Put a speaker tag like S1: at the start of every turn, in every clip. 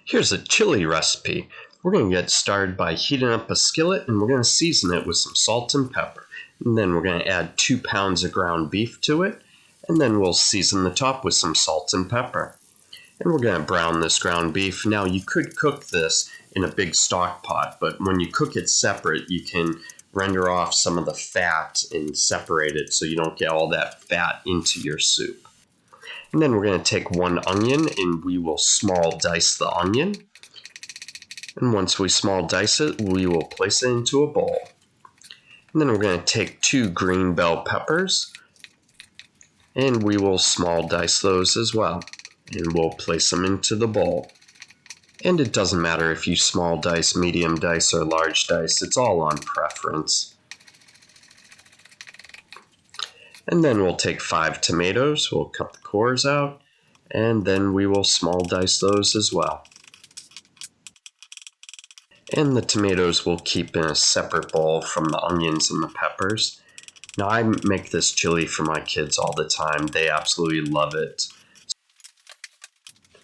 S1: Here's a chili recipe. We're going to get started by heating up a skillet, and we're going to season it with some salt and pepper. And then we're going to add 2 pounds of ground beef to it, and then we'll season the top with some salt and pepper. And we're going to brown this ground beef. Now you could cook this in a big stock pot, but when you cook it separate, you can render off some of the fat and separate it so you don't get all that fat into your soup. And then we're going to take 1 onion and we will small dice the onion. And once we small dice it, we will place it into a bowl. And then we're going to take 2 green bell peppers and we will small dice those as well. And we'll place them into the bowl. And it doesn't matter if you small dice, medium dice, or large dice, it's all on preference. And then we'll take 5 tomatoes, we'll cut the cores out, and then we will small dice those as well. And the tomatoes we'll keep in a separate bowl from the onions and the peppers. Now I make this chili for my kids all the time, they absolutely love it.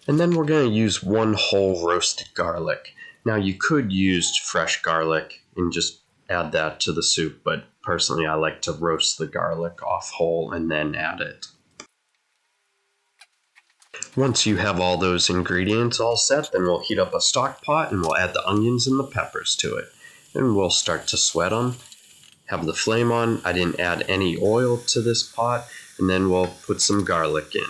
S1: And then we're going to use 1 whole roasted garlic. Now you could use fresh garlic and just add that to the soup, but personally I like to roast the garlic off whole and then add it. Once you have all those ingredients all set, then we'll heat up a stock pot and we'll add the onions and the peppers to it. And we'll start to sweat them. Have the flame on. I didn't add any oil to this pot, and then we'll put some garlic in.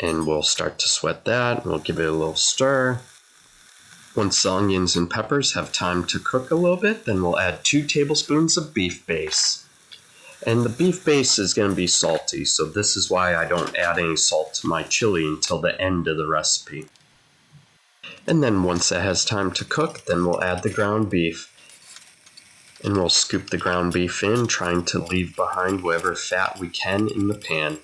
S1: And we'll start to sweat that. We'll give it a little stir. Once the onions and peppers have time to cook a little bit, then we'll add 2 tablespoons of beef base. And the beef base is going to be salty, so this is why I don't add any salt to my chili until the end of the recipe. And then once it has time to cook, then we'll add the ground beef. And we'll scoop the ground beef in, trying to leave behind whatever fat we can in the pan.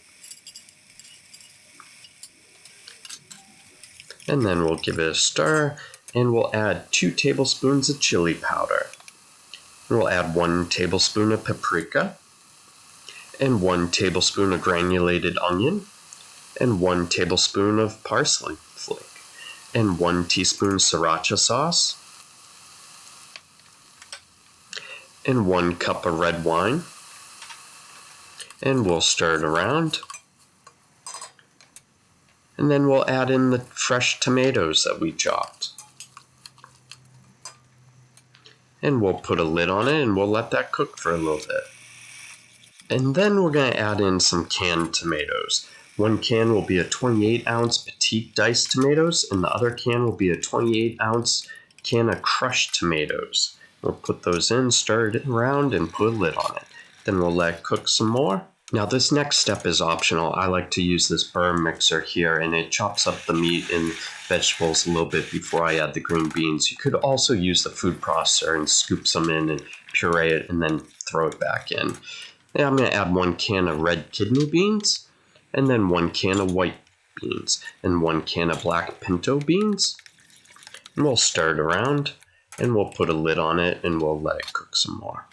S1: And then we'll give it a stir, and we'll add 2 tablespoons of chili powder. And we'll add 1 tablespoon of paprika, and 1 tablespoon of granulated onion, and 1 tablespoon of parsley flake, and 1 teaspoon Sriracha sauce, and 1 cup of red wine. And we'll stir it around. And then we'll add in the fresh tomatoes that we chopped. And we'll put a lid on it and we'll let that cook for a little bit. And then we're going to add in some canned tomatoes. 1 can will be a 28-ounce Petite diced tomatoes, and the other can will be a 28-ounce can of crushed tomatoes. We'll put those in, stir it around, and put a lid on it. Then we'll let it cook some more. Now this next step is optional. I like to use this burr mixer here, and it chops up the meat and vegetables a little bit before I add the green beans. You could also use the food processor and scoop some in and puree it and then throw it back in. Now I'm going to add 1 can of red kidney beans, and then 1 can of white beans, and 1 can of black pinto beans. And we'll stir it around, and we'll put a lid on it, and we'll let it cook some more.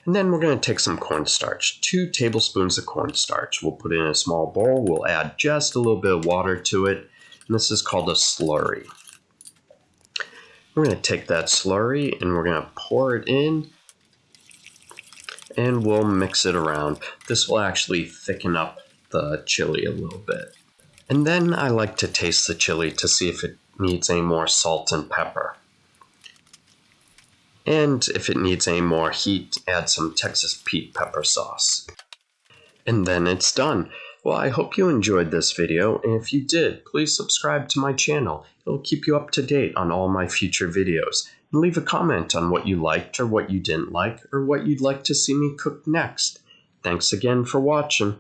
S1: And then we're going to take some cornstarch, 2 tablespoons of cornstarch. We'll put it in a small bowl. We'll add just a little bit of water to it. And this is called a slurry. We're going to take that slurry and we're going to pour it in. And we'll mix it around. This will actually thicken up the chili a little bit. And then I like to taste the chili to see if it needs any more salt and pepper. And if it needs any more heat, add some Texas Pete pepper sauce. And then it's done. Well, I hope you enjoyed this video, and if you did, please subscribe to my channel. It'll keep you up to date on all my future videos. And leave a comment on what you liked or what you didn't like, or what you'd like to see me cook next. Thanks again for watching.